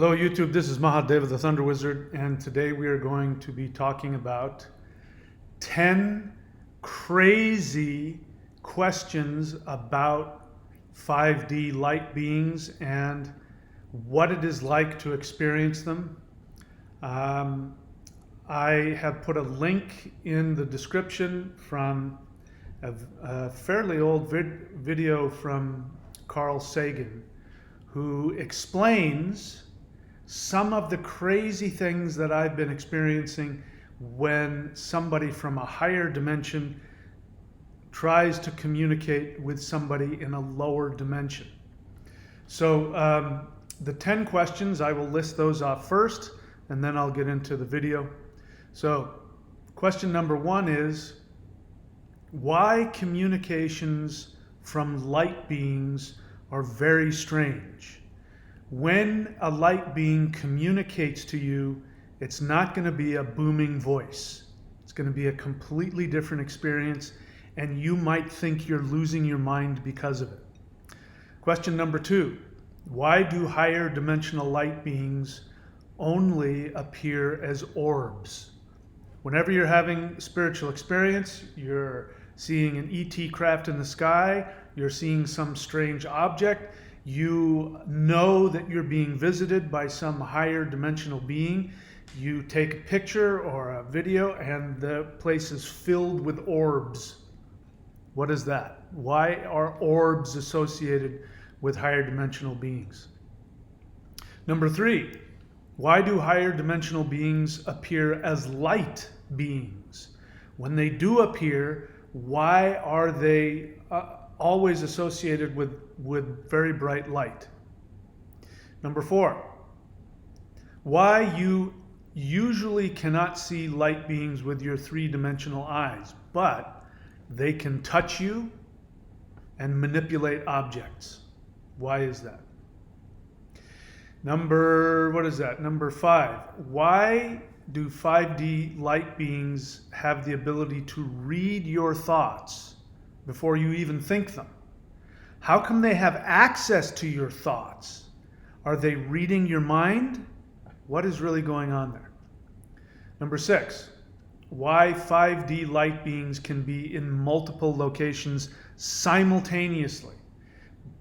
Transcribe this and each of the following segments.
Hello YouTube, this is Mahadeva the Thunder Wizard, and today we are going to be talking about 10 crazy questions about 5D light beings and what it is like to experience them. I have put a link in the description from a fairly old video from Carl Sagan, who explains some of the crazy things that I've been experiencing when somebody from a higher dimension tries to communicate with somebody in a lower dimension. So the 10 questions, I will list those off first, and then I'll get into the video. So question number 1 is, why communications from light beings are very strange. When a light being communicates to you, it's not going to be a booming voice. It's going to be a completely different experience, and you might think you're losing your mind because of it. Question number 2, why do higher dimensional light beings only appear as orbs? Whenever you're having spiritual experience, you're seeing an ET craft in the sky, you're seeing some strange object, you know that you're being visited by some higher dimensional being, you take a picture or a video and the place is filled with orbs. What is that? Why are orbs associated with higher dimensional beings? Number 3, why do higher dimensional beings appear as light beings? When they do appear, why are they always associated with very bright light? Number 4, why you usually cannot see light beings with your 3-dimensional eyes, but they can touch you and manipulate objects. Why is that? Number 5, why do 5D light beings have the ability to read your thoughts before you even think them? How come they have access to your thoughts? Are they reading your mind? What is really going on there? Number 6, why 5D light beings can be in multiple locations simultaneously.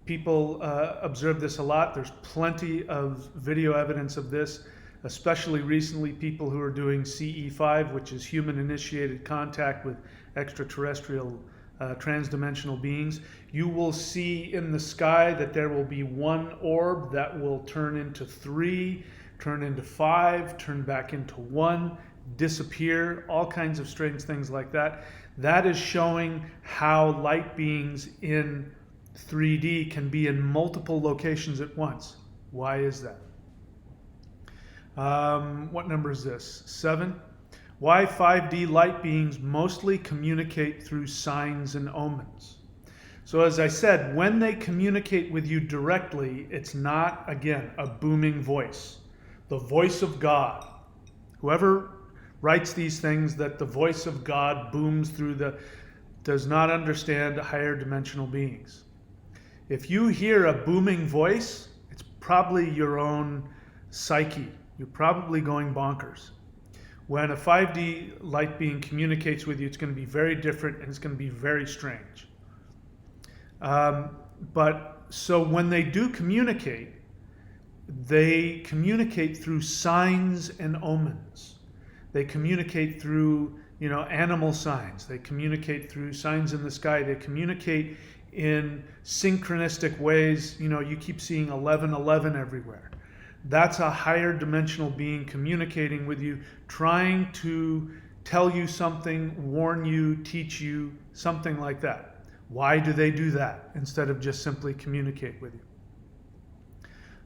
People observe this a lot. There's plenty of video evidence of this, especially recently people who are doing CE5, which is human-initiated contact with extraterrestrial transdimensional beings. You will see in the sky that there will be one orb that will turn into 3, turn into 5, turn back into 1, disappear, all kinds of strange things like that. That is showing how light beings in 3D can be in multiple locations at once. Why is that? What number is this? 7. Why 5D light beings mostly communicate through signs and omens. So as I said, when they communicate with you directly, it's not, again, a booming voice. The voice of God. Whoever writes these things that the voice of God booms through does not understand higher dimensional beings. If you hear a booming voice, it's probably your own psyche. You're probably going bonkers. When a 5D light being communicates with you, it's going to be very different and it's going to be very strange. So when they do communicate, they communicate through signs and omens. They communicate through, animal signs. They communicate through signs in the sky. They communicate in synchronistic ways. You keep seeing 1111 everywhere. That's a higher dimensional being communicating with you, trying to tell you something, warn you, teach you, something like that. Why do they do that instead of just simply communicate with you?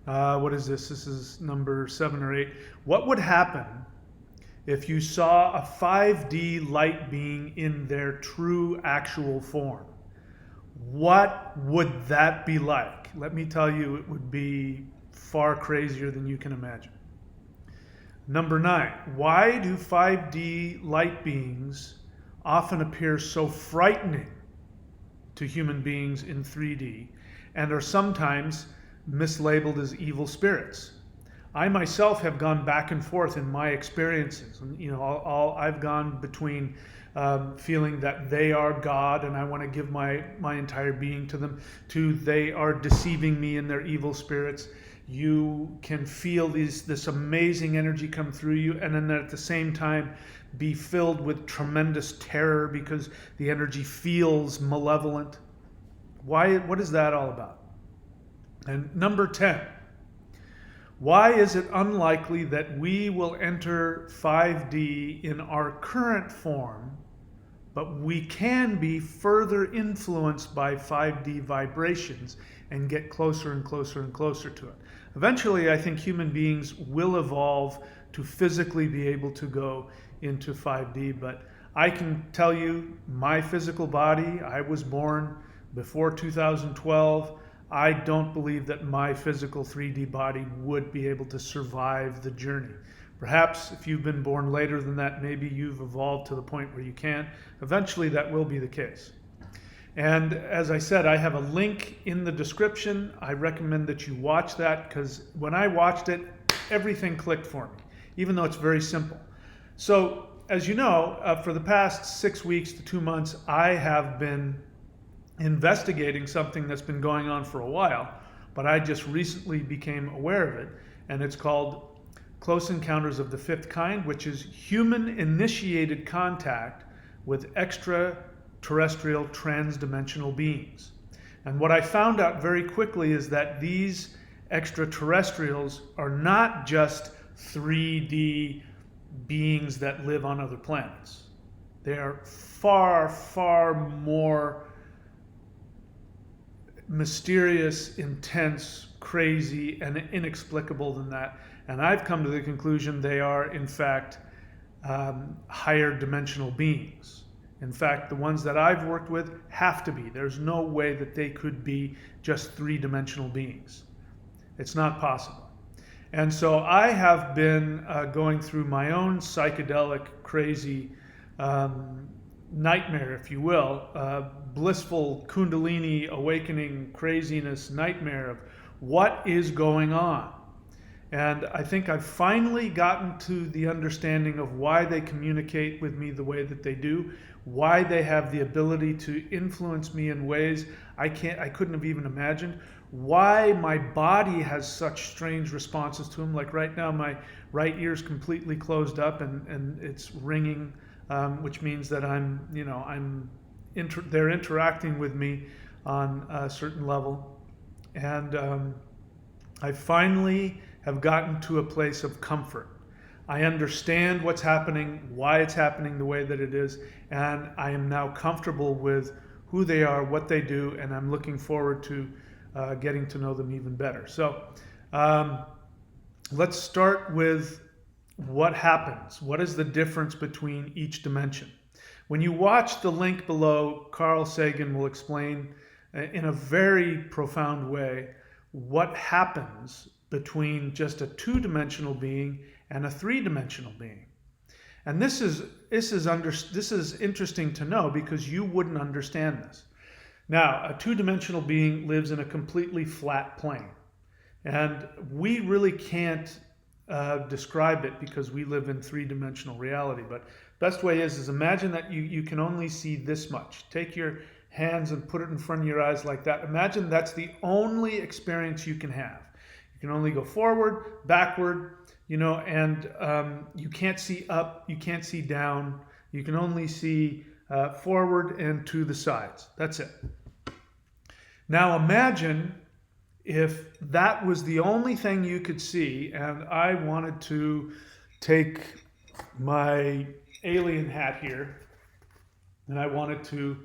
What is this? This is number 7 or 8. What would happen if you saw a 5D light being in their true actual form? What would that be like? Let me tell you, it would be far crazier than you can imagine. Number 9, why do 5D light beings often appear so frightening to human beings in 3D and are sometimes mislabeled as evil spirits? I myself have gone back and forth in my experiences. And, I've gone between feeling that they are God and I want to give my entire being to them, to they are deceiving me in their evil spirits. You can feel this amazing energy come through you, and then at the same time be filled with tremendous terror because the energy feels malevolent. What is that all about? And number 10, why is it unlikely that we will enter 5D in our current form, but we can be further influenced by 5D vibrations and get closer and closer and closer to it? Eventually, I think human beings will evolve to physically be able to go into 5D, but I can tell you, my physical body, I was born before 2012. I don't believe that my physical 3D body would be able to survive the journey. Perhaps if you've been born later than that, maybe you've evolved to the point where you can. Eventually that will be the case. And as I said, I have a link in the description. I recommend that you watch that, because when I watched it, everything clicked for me, even though it's very simple. So as you know, for the past 6 weeks to 2 months, I have been investigating something that's been going on for a while, but I just recently became aware of it, and it's called Close Encounters of the Fifth Kind, which is human-initiated contact with extraterrestrial transdimensional beings. And what I found out very quickly is that these extraterrestrials are not just 3D beings that live on other planets. They are far, far more mysterious, intense, crazy, and inexplicable than that. And I've come to the conclusion they are, in fact, higher dimensional beings. In fact, the ones that I've worked with have to be. There's no way that they could be just three-dimensional beings. It's not possible. And so I have been going through my own psychedelic, crazy nightmare, if you will, blissful Kundalini awakening craziness nightmare of what is going on. And I think I've finally gotten to the understanding of why they communicate with me the way that they do, why they have the ability to influence me in ways I couldn't have even imagined, why my body has such strange responses to them. Like right now, my right ear is completely closed up and it's ringing, which means that they're interacting with me on a certain level. And I finally have gotten to a place of comfort. I understand what's happening, why it's happening the way that it is, and I am now comfortable with who they are, what they do, and I'm looking forward to getting to know them even better. So let's start with what happens. What is the difference between each dimension? When you watch the link below, Carl Sagan will explain in a very profound way what happens between just a two-dimensional being and a three-dimensional being. And this is interesting to know, because you wouldn't understand this. Now, a two-dimensional being lives in a completely flat plane, and we really can't describe it because we live in three-dimensional reality. But best way is imagine that you can only see this much. Take your hands and put it in front of your eyes like that. Imagine that's the only experience you can have. You can only go forward, backward, and you can't see up, you can't see down. You can only see forward and to the sides. That's it. Now imagine if that was the only thing you could see, and I wanted to take my alien hat here, and I wanted to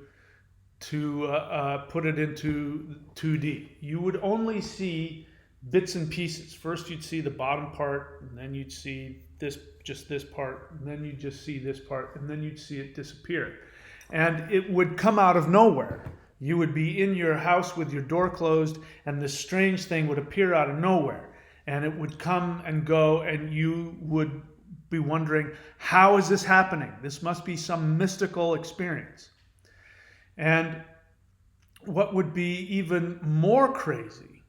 put it into 2D. You would only see bits and pieces. First you'd see the bottom part, and then you'd see just this part, and then you'd just see this part, and then you'd see it disappear. And it would come out of nowhere. You would be in your house with your door closed, and this strange thing would appear out of nowhere. And it would come and go, and you would be wondering, how is this happening? This must be some mystical experience. And what would be even more crazy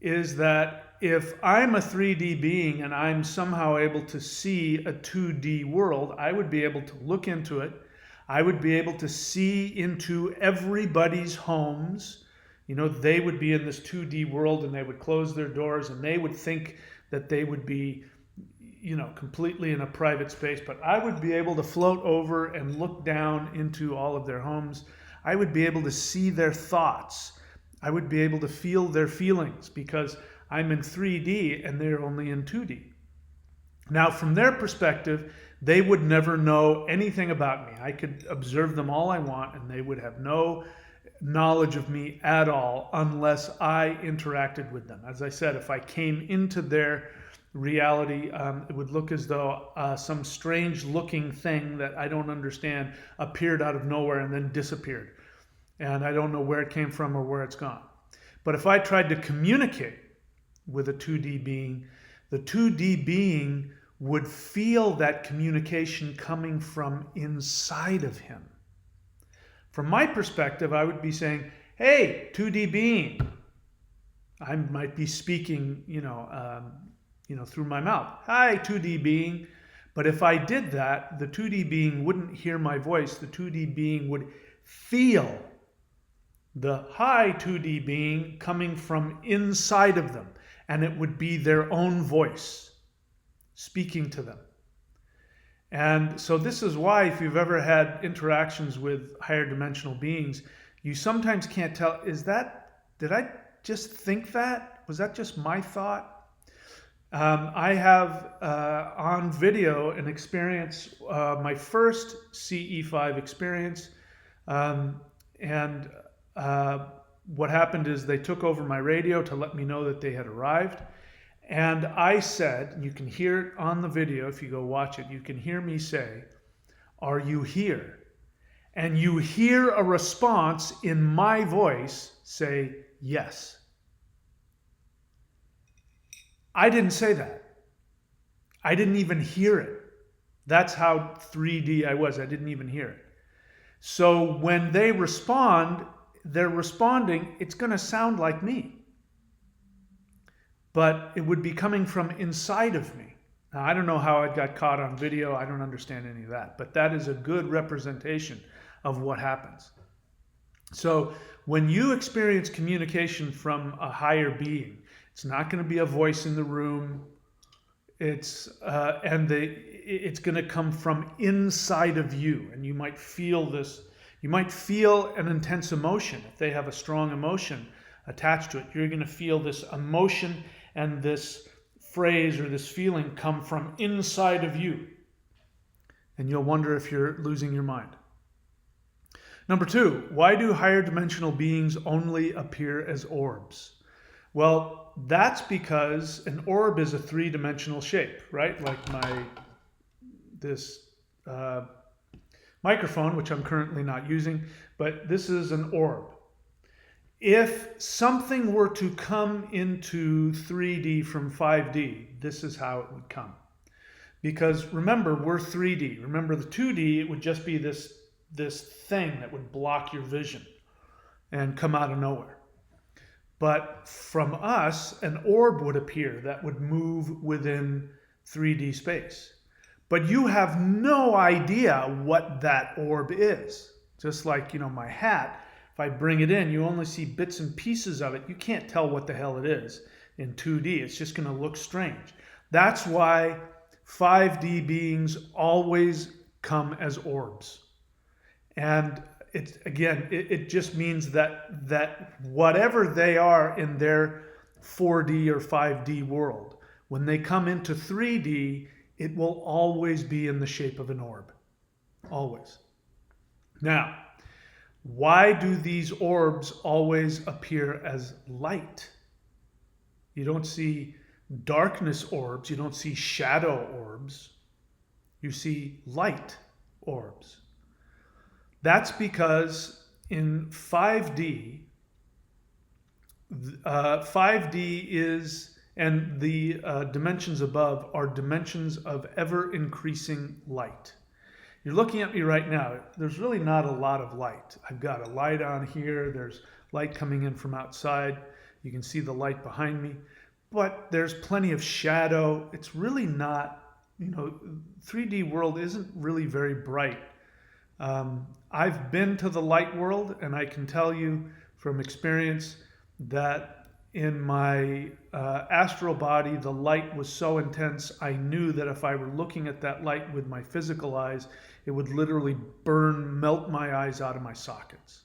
is that if I'm a 3D being and I'm somehow able to see a 2D world, I would be able to look into it. I would be able to see into everybody's homes. You know, they would be in this 2D world and they would close their doors and they would think that they would be, you know, completely in a private space. But I would be able to float over and look down into all of their homes. I would be able to see their thoughts. I would be able to feel their feelings because I'm in 3D and they're only in 2D. Now, from their perspective, they would never know anything about me. I could observe them all I want and they would have no knowledge of me at all unless I interacted with them. As I said, if I came into their reality, it would look as though some strange looking thing that I don't understand appeared out of nowhere and then disappeared. And I don't know where it came from or where it's gone. But if I tried to communicate with a 2D being, the 2D being would feel that communication coming from inside of him. From my perspective, I would be saying, hey, 2D being. I might be speaking, through my mouth. Hi, 2D being. But if I did that, the 2D being wouldn't hear my voice. The 2D being would feel the hi 2D being coming from inside of them. And it would be their own voice speaking to them. And so this is why, if you've ever had interactions with higher dimensional beings, you sometimes can't tell, did I just think that? Was that just my thought? I have on video an experience, my first CE5 experience. What happened is they took over my radio to let me know that they had arrived. And I said, you can hear it on the video if you go watch it, you can hear me say, "Are you here?" And you hear a response in my voice say, "Yes." I didn't say that. I didn't even hear it. That's how 3D I was. I didn't even hear it. So when they respond, they're responding, it's going to sound like me. But it would be coming from inside of me. Now, I don't know how it got caught on video. I don't understand any of that. But that is a good representation of what happens. So when you experience communication from a higher being, it's not going to be a voice in the room. It's going to come from inside of you. And you might feel this. You might feel an intense emotion. If they have a strong emotion attached to it, you're going to feel this emotion and this phrase or this feeling come from inside of you. And you'll wonder if you're losing your mind. Number 2, why do higher dimensional beings only appear as orbs? Well, that's because an orb is a 3-dimensional shape, right? Like this microphone, which I'm currently not using, but this is an orb. If something were to come into 3D from 5D, this is how it would come. Because remember, we're 3D. Remember, the 2D, it would just be this thing that would block your vision and come out of nowhere. But from us, an orb would appear that would move within 3D space. But you have no idea what that orb is. Just like, my hat. If I bring it in, you only see bits and pieces of it. You can't tell what the hell it is in 2D. It's just going to look strange. That's why 5D beings always come as orbs. And it just means that whatever they are in their 4D or 5D world, when they come into 3D, it will always be in the shape of an orb. Always. Now, why do these orbs always appear as light? You don't see darkness orbs. You don't see shadow orbs. You see light orbs. That's because in 5D, 5D is, and the dimensions above are dimensions of ever-increasing light. You're looking at me right now. There's really not a lot of light. I've got a light on here. There's light coming in from outside. You can see the light behind me. but there's plenty of shadow. It's really not, 3D world isn't really very bright. I've been to the light world, and I can tell you from experience that in my astral body, the light was so intense, I knew that if I were looking at that light with my physical eyes, it would literally melt my eyes out of my sockets.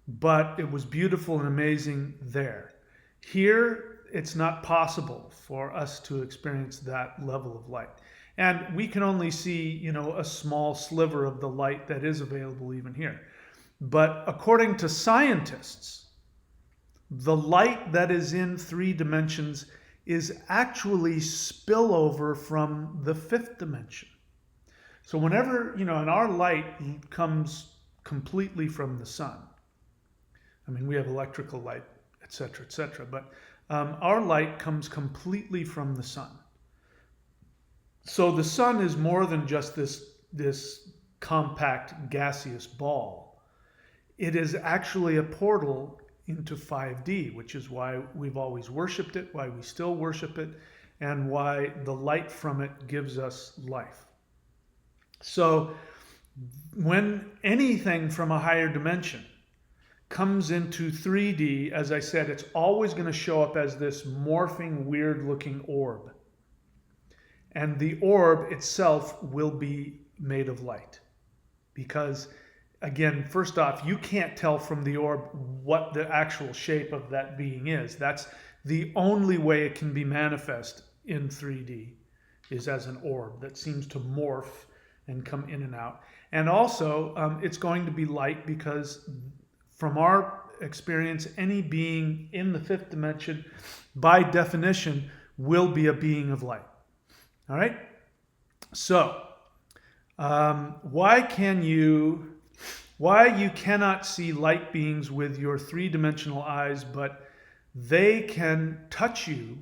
But it was beautiful and amazing there. Here, it's not possible for us to experience that level of light. And we can only see, a small sliver of the light that is available even here. But according to scientists, the light that is in 3 dimensions is actually spillover from the 5th dimension. So whenever, and our light comes completely from the sun. I mean, we have electrical light, etc., etc., but our light comes completely from the sun. So the sun is more than just this compact gaseous ball. It is actually a portal into 5D, which is why we've always worshipped it, why we still worship it, and why the light from it gives us life. So when anything from a higher dimension comes into 3D, as I said, it's always going to show up as this morphing, weird-looking orb. And the orb itself will be made of light. Because, again, first off, you can't tell from the orb what the actual shape of that being is. That's the only way it can be manifest in 3D, is as an orb that seems to morph and come in and out. And also, it's going to be light because from our experience, any being in the 5th dimension, by definition, will be a being of light. All right? So, why you cannot see light beings with your 3-dimensional eyes, but they can touch you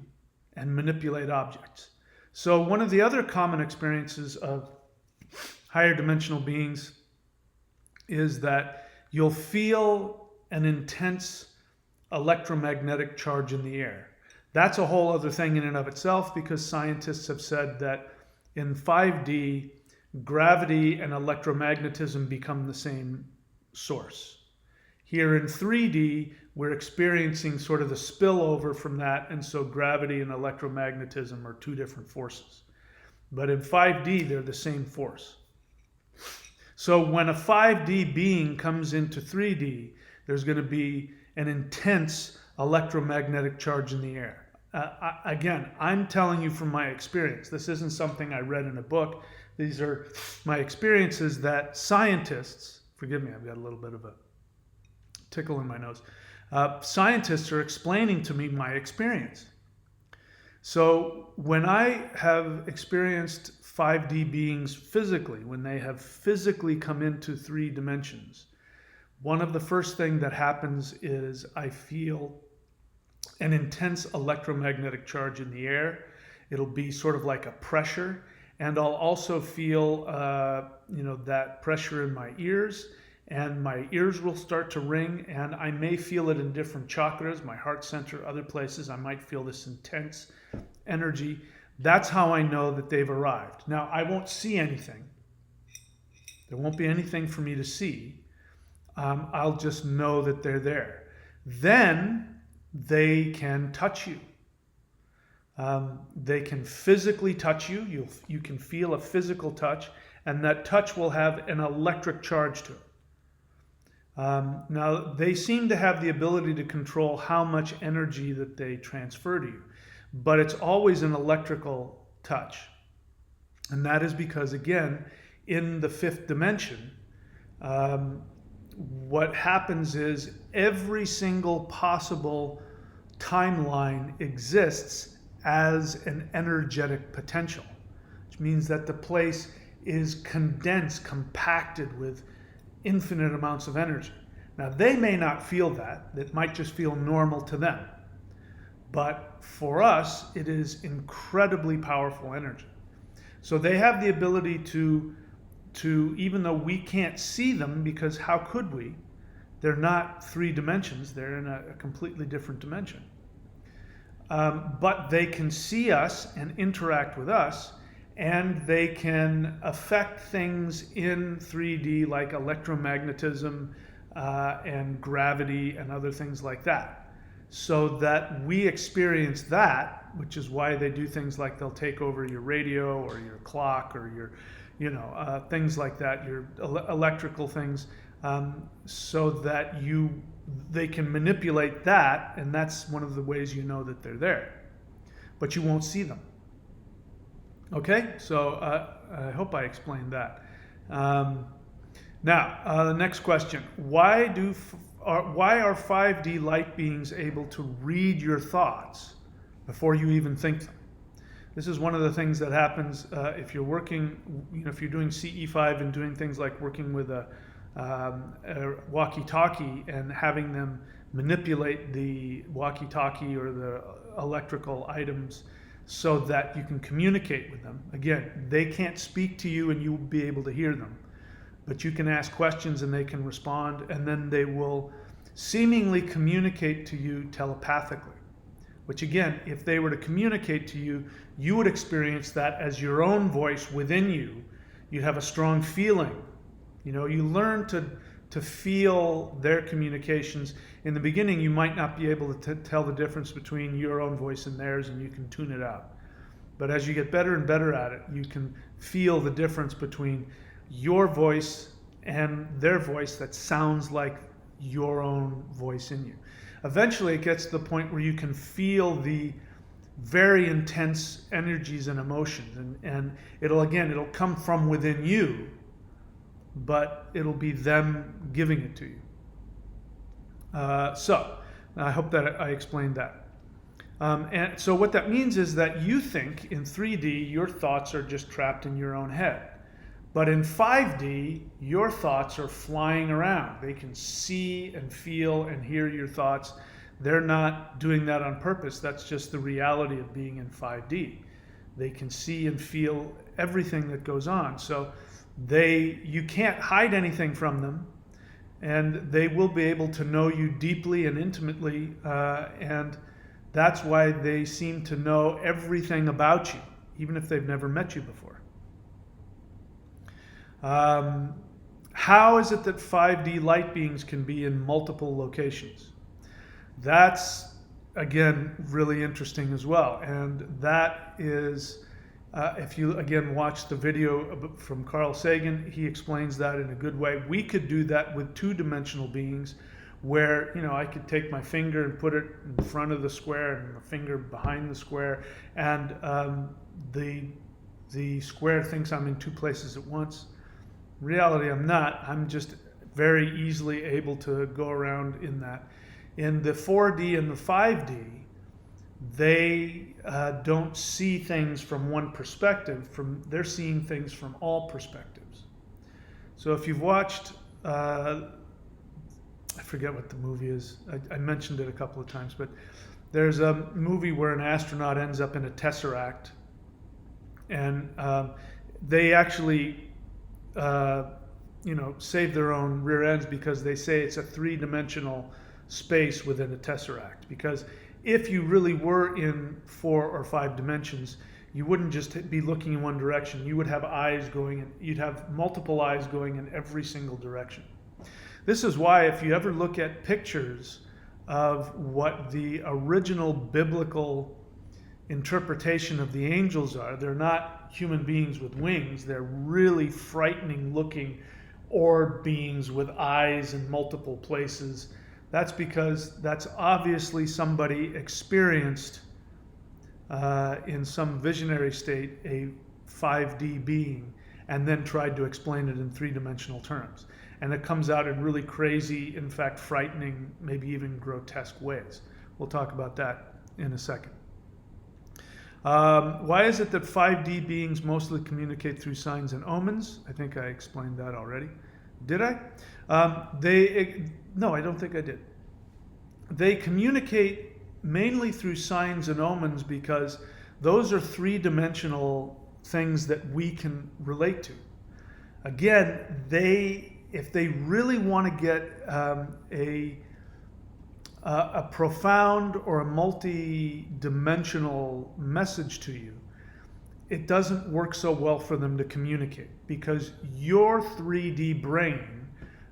and manipulate objects. So one of the other common experiences of higher dimensional beings is that you'll feel an intense electromagnetic charge in the air. That's a whole other thing in and of itself, because scientists have said that in 5D, gravity and electromagnetism become the same source. Here in 3D, we're experiencing sort of the spillover from that, and so gravity and electromagnetism are 2 different forces. But in 5D, they're the same force. So when a 5D being comes into 3D, there's going to be an intense electromagnetic charge in the air. Again, I'm telling you from my experience. This isn't something I read in a book. These are my experiences that scientists, forgive me, I've got a little bit of a tickle in my nose. Scientists are explaining to me my experience. So when I have experienced 5D beings physically, when they have physically come into 3 dimensions, one of the first things that happens is I feel an intense electromagnetic charge in the air. It'll be sort of like a pressure, and I'll also feel that pressure in my ears, and my ears will start to ring, and I may feel it in different chakras, my heart center, other places. I might feel this intense energy. That's how I know that they've arrived. Now, I won't see anything. There won't be anything for me to see. I'll just know that they're there. Then they can touch you. They can physically touch you. You can feel a physical touch, and that touch will have an electric charge to it. Now, they seem to have the ability to control how much energy that they transfer to you, but it's always an electrical touch. And that is because, again, in the 5th dimension, what happens is every single possible timeline exists as an energetic potential, which means that the place is condensed, compacted with infinite amounts of energy. Now, they may not feel that. It might just feel normal to them. But for us, it is incredibly powerful energy. So they have the ability to even though we can't see them, because how could we? They're not 3 dimensions. They're in a completely different dimension. but they can see us and interact with us, and they can affect things in 3D like electromagnetism and gravity and other things like that, so that we experience that, which is why they do things like they'll take over your radio or your clock or your, things like that, your electrical things, so that they can manipulate that, and that's one of the ways you know that they're there, but you won't see them. Okay, so I hope I explained that. Now, the next question: why are 5D light beings able to read your thoughts before you even think them? This is one of the things that happens if you're working, if you're doing CE5 and doing things like working with a walkie-talkie and having them manipulate the walkie-talkie or the electrical items so that you can communicate with them. Again, they can't speak to you and you'll be able to hear them, but you can ask questions and they can respond, and then they will seemingly communicate to you telepathically, which again, if they were to communicate to you, you would experience that as your own voice within you. You'd have a strong feeling. You learn to feel their communications. In the beginning, you might not be able to tell the difference between your own voice and theirs, and you can tune it out. But as you get better and better at it, you can feel the difference between your voice and their voice that sounds like your own voice in you. Eventually, it gets to the point where you can feel the very intense energies and emotions, and it'll come from within you, but it'll be them giving it to you. So I hope that I explained that. And so what that means is that you think in 3D your thoughts are just trapped in your own head. But in 5D, your thoughts are flying around. They can see and feel and hear your thoughts. They're not doing that on purpose. That's just the reality of being in 5D. They can see and feel everything that goes on. So you can't hide anything from them, and they will be able to know you deeply and intimately, and that's why they seem to know everything about you, even if they've never met you before. How is it that 5D light beings can be in multiple locations? That's, again, really interesting as well, and that is... if you, again, watch the video from Carl Sagan, he explains that in a good way. We could do that with two-dimensional beings where, I could take my finger and put it in front of the square and my finger behind the square, and the square thinks I'm in two places at once. In reality, I'm not. I'm just very easily able to go around in that. In the 4D and the 5D, they don't see things from one perspective. They're seeing things from all perspectives. So if you've watched, I forget what the movie is. I mentioned it a couple of times, but there's a movie where an astronaut ends up in a tesseract, and they actually, save their own rear ends because they say it's a three-dimensional space within a tesseract. Because if you really were in 4 or 5 dimensions, you wouldn't just be looking in one direction. You would have eyes going in, you'd have multiple eyes going in every single direction. This is why if you ever look at pictures of what the original biblical interpretation of the angels are, they're not human beings with wings. They're really frightening looking orb beings with eyes in multiple places. That's because that's obviously somebody experienced in some visionary state a 5D being and then tried to explain it in three-dimensional terms. And it comes out in really crazy, in fact, frightening, maybe even grotesque ways. We'll talk about that in a second. Why is it that 5D beings mostly communicate through signs and omens? I think I explained that already. Did I? No, I don't think I did. They communicate mainly through signs and omens because those are three-dimensional things that we can relate to. Again, if they really want to get a profound or a multi-dimensional message to you, it doesn't work so well for them to communicate, because your 3D brain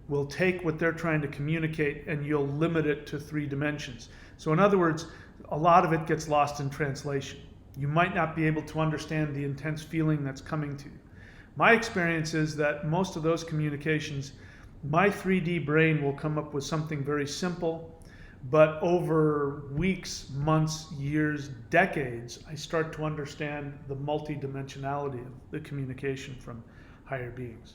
will take what they're trying to communicate and you'll limit it to 3 dimensions. So in other words, a lot of it gets lost in translation. You might not be able to understand the intense feeling that's coming to you. My experience is that most of those communications, my 3D brain will come up with something very simple, but over weeks, months, years, decades, I start to understand the multidimensionality of the communication from higher beings.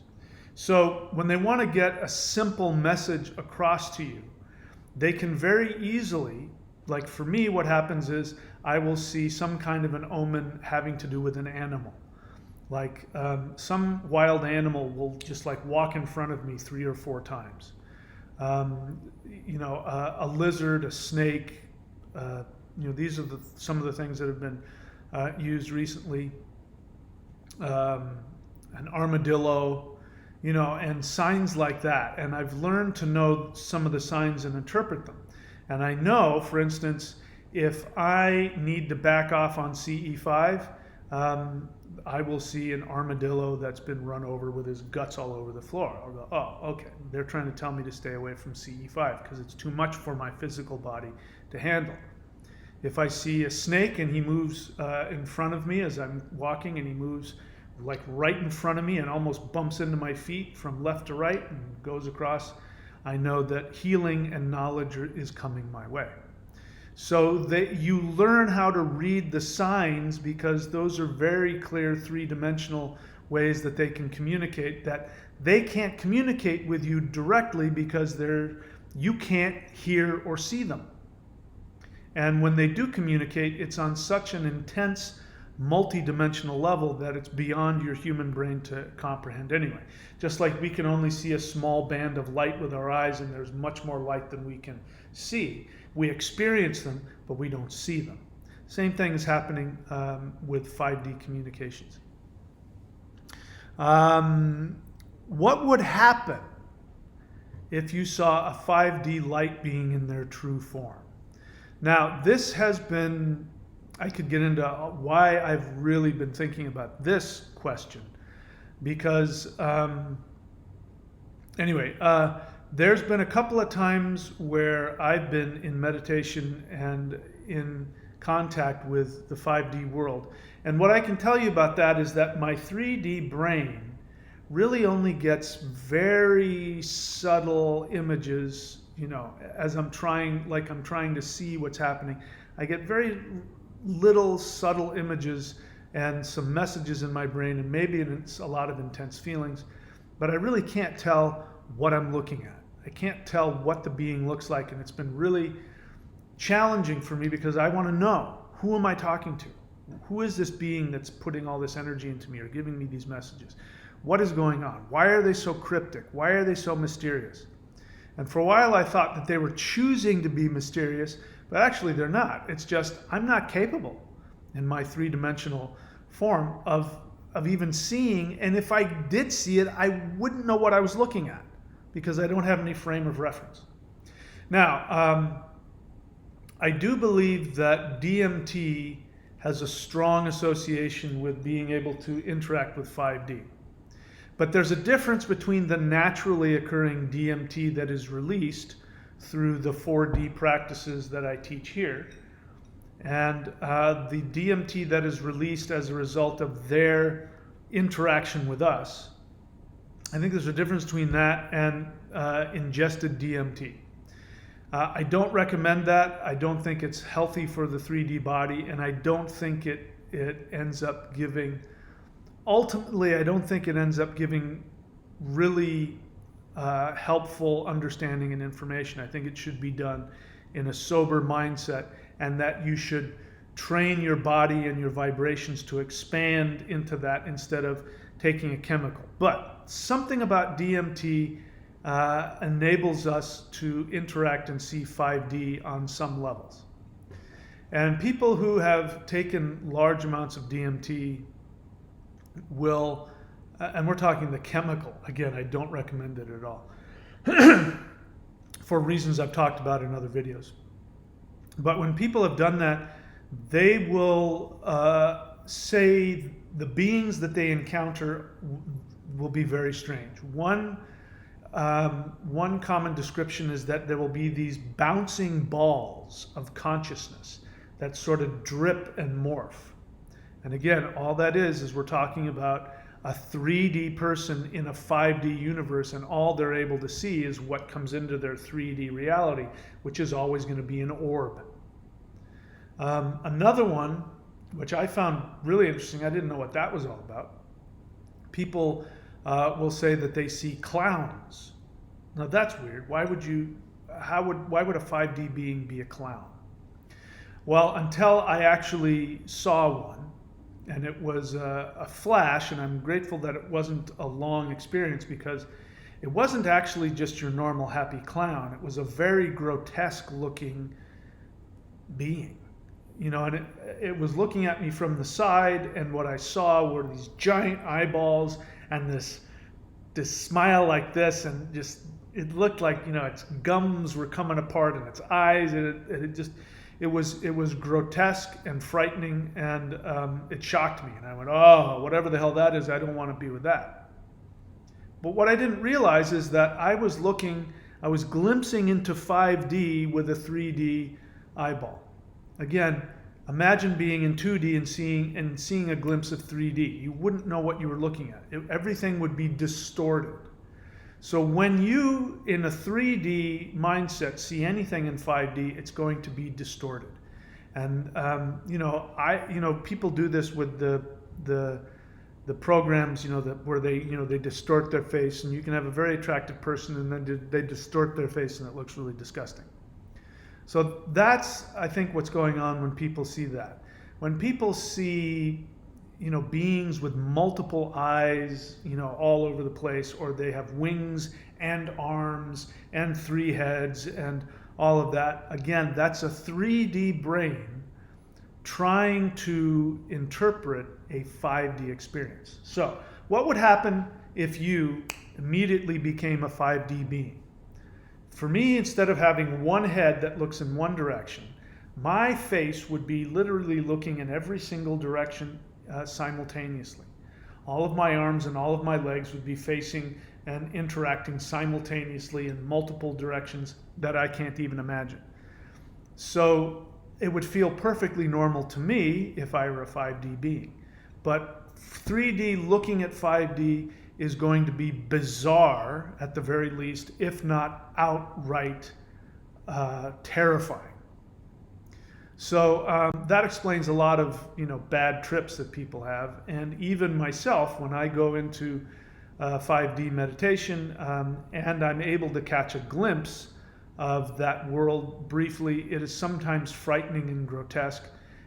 So when they want to get a simple message across to you, they can very easily, like for me, what happens is I will see some kind of an omen having to do with an animal. Like some wild animal will just like walk in front of me 3 or 4 times. A lizard, a snake, these are some of the things that have been used recently. An armadillo, and signs like that. And I've learned to know some of the signs and interpret them. And I know, for instance, if I need to back off on CE5, I will see an armadillo that's been run over with his guts all over the floor. I'll go, oh, okay. They're trying to tell me to stay away from CE5 because it's too much for my physical body to handle. If I see a snake and he moves in front of me as I'm walking, and he moves like right in front of me and almost bumps into my feet from left to right and goes across, I know that healing and knowledge is coming my way. So that you learn how to read the signs, because those are very clear 3-dimensional ways that they can communicate, that they can't communicate with you directly because you can't hear or see them. And when they do communicate, it's on such an intense multi-dimensional level that it's beyond your human brain to comprehend anyway. Just like we can only see a small band of light with our eyes, and there's much more light than we can see. We experience them, but we don't see them. Same thing is happening with 5D communications. What would happen if you saw a 5D light being in their true form? Now, this has been, I could get into why I've really been thinking about this question, because there's been a couple of times where I've been in meditation and in contact with the 5D world. And what I can tell you about that is that my 3D brain really only gets very subtle images, as I'm trying to see what's happening. I get very little subtle images and some messages in my brain, and maybe it's a lot of intense feelings, but I really can't tell what I'm looking at. I can't tell what the being looks like, and it's been really challenging for me because I want to know, who am I talking to? Who is this being that's putting all this energy into me or giving me these messages? What is going on? Why are they so cryptic? Why are they so mysterious? And for a while I thought that they were choosing to be mysterious, but actually they're not. It's just I'm not capable in my 3-dimensional form of even seeing, and if I did see it, I wouldn't know what I was looking at, because I don't have any frame of reference. Now, I do believe that DMT has a strong association with being able to interact with 5D. But there's a difference between the naturally occurring DMT that is released through the 4D practices that I teach here, and the DMT that is released as a result of their interaction with us. I think there's a difference between that and ingested DMT. I don't recommend that. I don't think it's healthy for the 3D body, and I don't think it ends up giving, ultimately, I don't think it ends up giving really helpful understanding and information. I think it should be done in a sober mindset, and that you should train your body and your vibrations to expand into that instead of taking a chemical. But something about DMT enables us to interact and see 5D on some levels. And people who have taken large amounts of DMT will, and we're talking the chemical, again, I don't recommend it at all, for reasons I've talked about in other videos. But when people have done that, they will say the beings that they encounter will be very strange. One common description is that there will be these bouncing balls of consciousness that sort of drip and morph. And again, all that is we're talking about a 3D person in a 5D universe, and all they're able to see is what comes into their 3D reality, which is always going to be an orb. Another one, which I found really interesting, I didn't know what that was all about. People will say that they see clowns. Now that's weird. Why would a 5D being be a clown? Well, until I actually saw one, and it was a flash, and I'm grateful that it wasn't a long experience, because it wasn't actually just your normal happy clown. It was a very grotesque looking being. And it was looking at me from the side, and what I saw were these giant eyeballs and this smile like this, and just it looked like its gums were coming apart and its eyes, and it was grotesque and frightening, and it shocked me, and I went, oh, whatever the hell that is, I don't want to be with that. But what I didn't realize is that I was glimpsing into 5D with a 3D eyeball. Again, imagine being in 2D and seeing a glimpse of 3D. You wouldn't know what you were looking at. Everything would be distorted. So when you, in a 3D mindset, see anything in 5D, it's going to be distorted. And people do this with the programs, where they distort their face, and you can have a very attractive person, and then they distort their face, and it looks really disgusting. So that's, I think, what's going on when people see that. When people see, beings with multiple eyes, all over the place, or they have wings and arms and 3 heads and all of that, again, that's a 3D brain trying to interpret a 5D experience. So what would happen if you immediately became a 5D being? For me, instead of having one head that looks in one direction, my face would be literally looking in every single direction simultaneously. All of my arms and all of my legs would be facing and interacting simultaneously in multiple directions that I can't even imagine. So it would feel perfectly normal to me if I were a 5D being. But 3D looking at 5D is going to be bizarre at the very least, if not outright terrifying. So that explains a lot of bad trips that people have, and even myself, when I go into 5D meditation and I'm able to catch a glimpse of that world briefly, it is sometimes frightening and grotesque.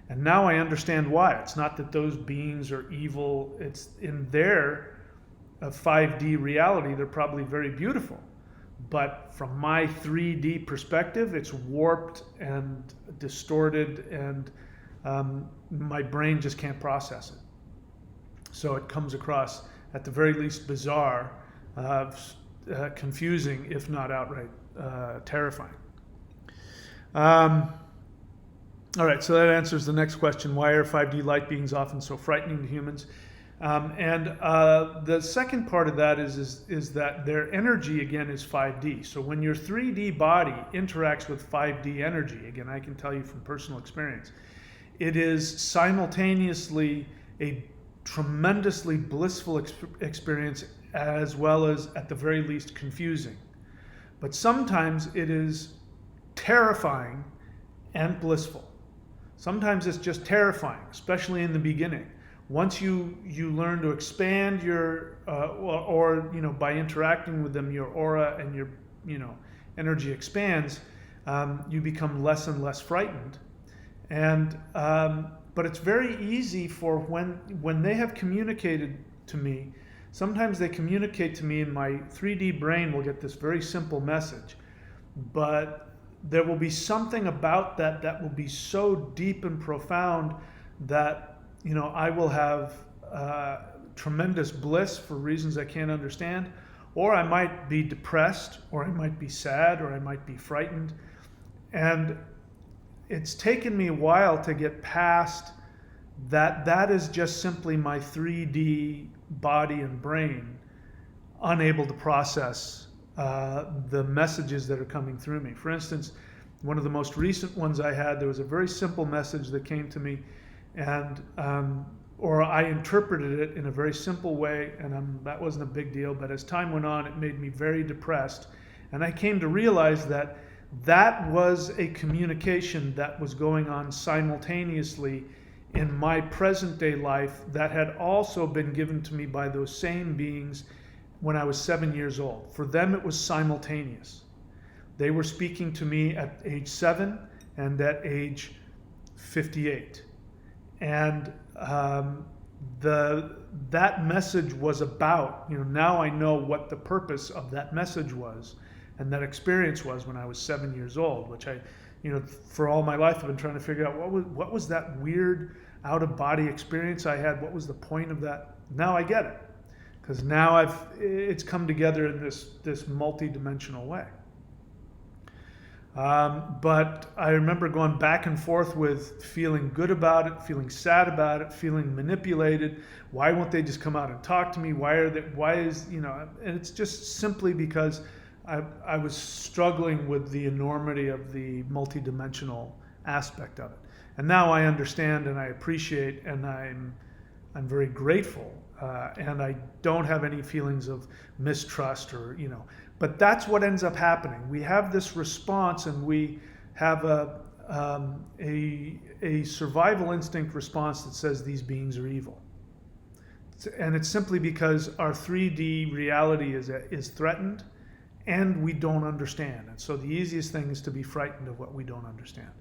And now I understand why. It's not that those beings are evil. It's in their 5D reality, they're probably very beautiful. But from my 3D perspective, it's warped and distorted, and my brain just can't process it. So it comes across, at the very least, bizarre, confusing, if not outright terrifying. All right, so that answers the next question. Why are 5D light beings often so frightening to humans? The second part of that is that their energy, again, is 5D. So when your 3D body interacts with 5D energy, again, I can tell you from personal experience, it is simultaneously a tremendously blissful experience, as well as, at the very least, confusing. But sometimes it is terrifying and blissful. Sometimes it's just terrifying, especially in the beginning. Once you learn to expand your, by interacting with them, your aura and your, energy expands, you become less and less frightened. And, but it's very easy for when they have communicated to me, sometimes they communicate to me and my 3D brain will get this very simple message, but there will be something about that will be so deep and profound that I will have tremendous bliss for reasons I can't understand, or I might be depressed, or I might be sad, or I might be frightened. And it's taken me a while to get past that. That is just simply my 3D body and brain unable to process the messages that are coming through me. For instance, one of the most recent ones I had, there was a very simple message that came to me, and or I interpreted it in a very simple way, and that wasn't a big deal. But as time went on, it made me very depressed, and I came to realize that that was a communication that was going on simultaneously in my present day life that had also been given to me by those same beings when I was 7 years old. For them, it was simultaneous. They were speaking to me at age 7 and at age 58. And that message was about, now I know what the purpose of that message was and that experience was when I was 7 years old, which I, for all my life I've been trying to figure out what was that weird out-of-body experience I had. What was the point of that? Now I get it, because now it's come together in this multi-dimensional way. But I remember going back and forth with feeling good about it, feeling sad about it, feeling manipulated. Why won't they just come out and talk to me? And it's just simply because I was struggling with the enormity of the multidimensional aspect of it. And now I understand and I appreciate, and I'm very grateful. And I don't have any feelings of mistrust but that's what ends up happening. We have this response, and we have a survival instinct response that says these beings are evil. And it's simply because our 3D reality is threatened and we don't understand. And so the easiest thing is to be frightened of what we don't understand.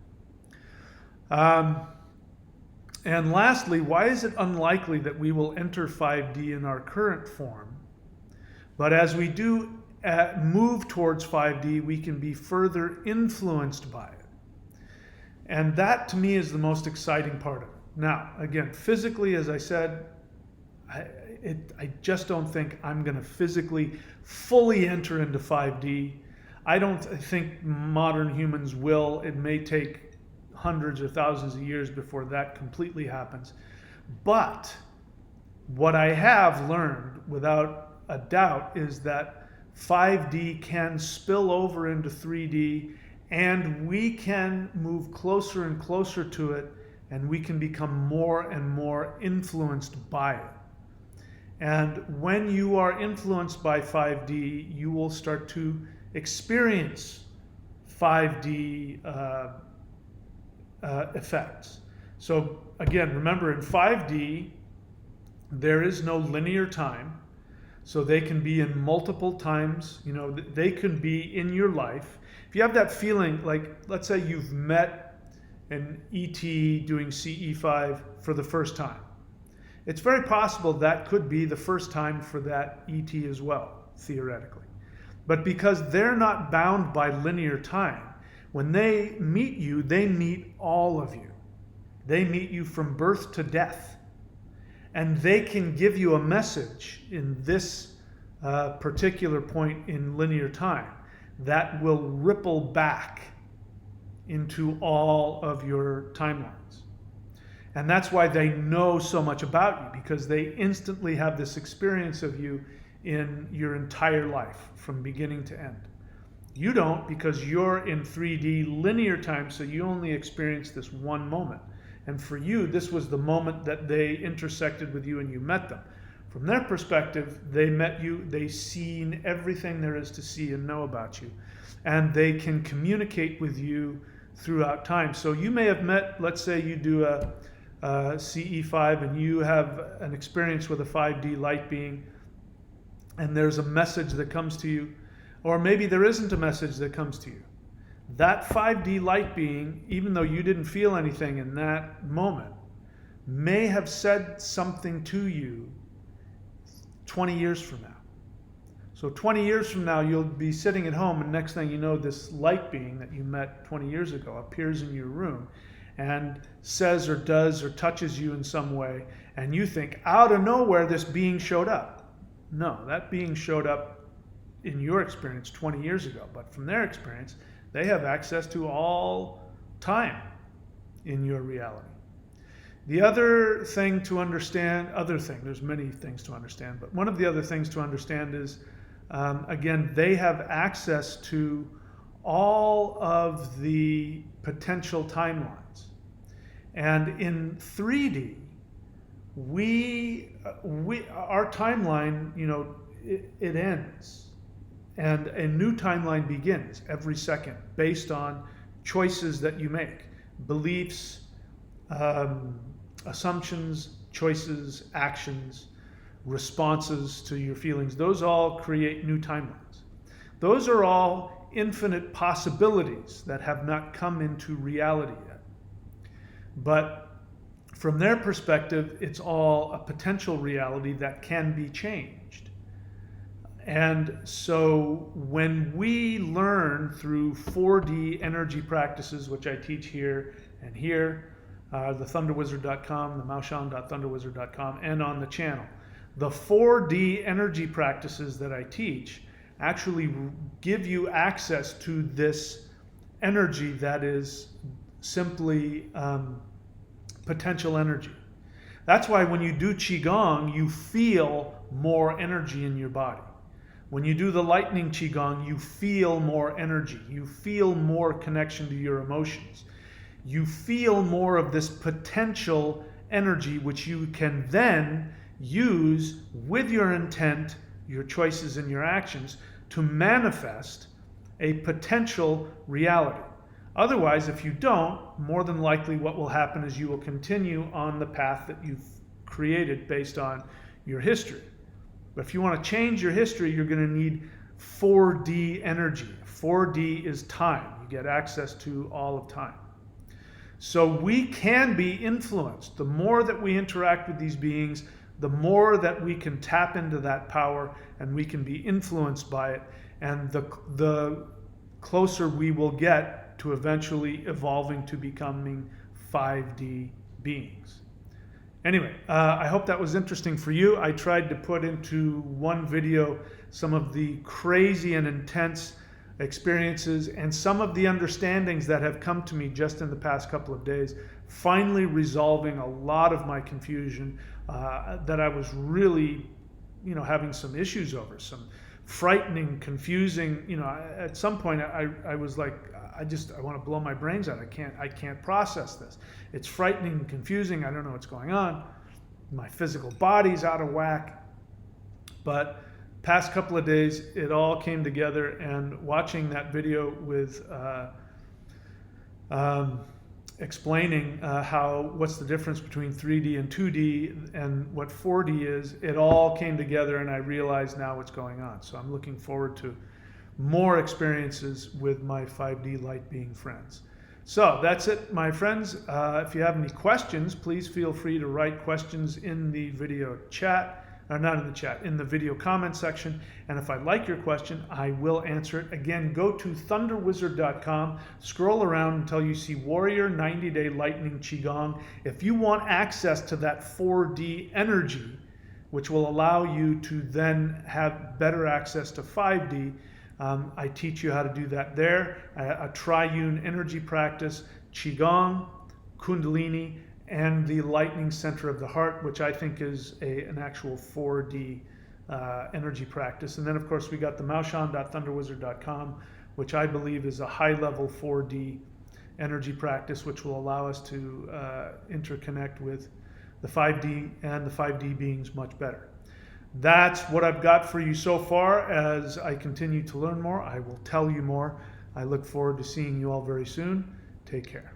And lastly, why is it unlikely that we will enter 5D in our current form? But as we do move towards 5D, we can be further influenced by it. And that, to me, is the most exciting part of it. Now, again, physically, as I said, I just don't think I'm going to physically fully enter into 5D. I don't think modern humans will. It may take hundreds or thousands of years before that completely happens. But what I have learned without a doubt is that 5D can spill over into 3D, and we can move closer and closer to it, and we can become more and more influenced by it. And when you are influenced by 5D, you will start to experience 5D effects. So again, remember, in 5D, there is no linear time. So they can be in multiple times, they can be in your life. If you have that feeling, like, let's say you've met an ET doing CE5 for the first time. It's very possible that could be the first time for that ET as well, theoretically. But because they're not bound by linear time, when they meet you, they meet all of you. They meet you from birth to death. And they can give you a message in this particular point in linear time that will ripple back into all of your timelines. And that's why they know so much about you, because they instantly have this experience of you in your entire life from beginning to end. You don't, because you're in 3D linear time, so you only experience this one moment. And for you, this was the moment that they intersected with you and you met them. From their perspective, they met you, they've seen everything there is to see and know about you. And they can communicate with you throughout time. So you may have met, let's say you do a CE5 and you have an experience with a 5D light being, and there's a message that comes to you, or maybe there isn't a message that comes to you. That 5D light being, even though you didn't feel anything in that moment, may have said something to you 20 years from now. So 20 years from now, you'll be sitting at home, and next thing you know, this light being that you met 20 years ago appears in your room and says or does or touches you in some way, and you think, out of nowhere, this being showed up. No, that being showed up in your experience 20 years ago, but from their experience, they have access to all time. in your reality. The other thing to understand, there's many things to understand, but one of the other things to understand is, again, they have access to all of the potential timelines. And in 3D, our timeline, it ends. And a new timeline begins every second based on choices that you make, beliefs, assumptions, choices, actions, responses to your feelings. Those all create new timelines. Those are all infinite possibilities that have not come into reality yet. But from their perspective, it's all a potential reality that can be changed. And so when we learn through 4D energy practices, which I teach here and here, the thunderwizard.com, the maoshan.thunderwizard.com, and on the channel, the 4D energy practices that I teach actually give you access to this energy that is simply potential energy. That's why when you do Qigong, you feel more energy in your body. When you do the lightning Qigong, you feel more energy. You feel more connection to your emotions. You feel more of this potential energy, which you can then use with your intent, your choices, and your actions to manifest a potential reality. Otherwise, if you don't, more than likely what will happen is you will continue on the path that you've created based on your history. But if you want to change your history, you're going to need 4D energy. 4D is time. You get access to all of time. So we can be influenced. The more that we interact with these beings, the more that we can tap into that power and we can be influenced by it. And the closer we will get to eventually evolving to becoming 5D beings. Anyway, I hope that was interesting for you. I tried to put into one video some of the crazy and intense experiences and some of the understandings that have come to me just in the past couple of days, finally resolving a lot of my confusion that I was really, having some issues over, some frightening, confusing, at some point I was like, I want to blow my brains out. I can't process this. It's frightening and confusing. I don't know what's going on. My physical body's out of whack. But past couple of days, it all came together, and watching that video with explaining what's the difference between 3D and 2D and what 4D is, it all came together, and I realize now what's going on. So I'm looking forward to more experiences with my 5D light being friends. So that's it, my friends. If you have any questions, please feel free to write questions in the video chat, or not in the chat, in the video comment section. And if I like your question, I will answer it. Again, go to thunderwizard.com, scroll around until you see Warrior 90-Day Lightning Qigong. If you want access to that 4D energy, which will allow you to then have better access to 5D, I teach you how to do that there. A triune energy practice, Qigong, Kundalini, and the lightning center of the heart, which I think is an actual 4D energy practice. And then, of course, we got the maoshan.thunderwizard.com, which I believe is a high-level 4D energy practice, which will allow us to interconnect with the 5D and the 5D beings much better. That's what I've got for you so far. As I continue to learn more, I will tell you more. I look forward to seeing you all very soon. Take care.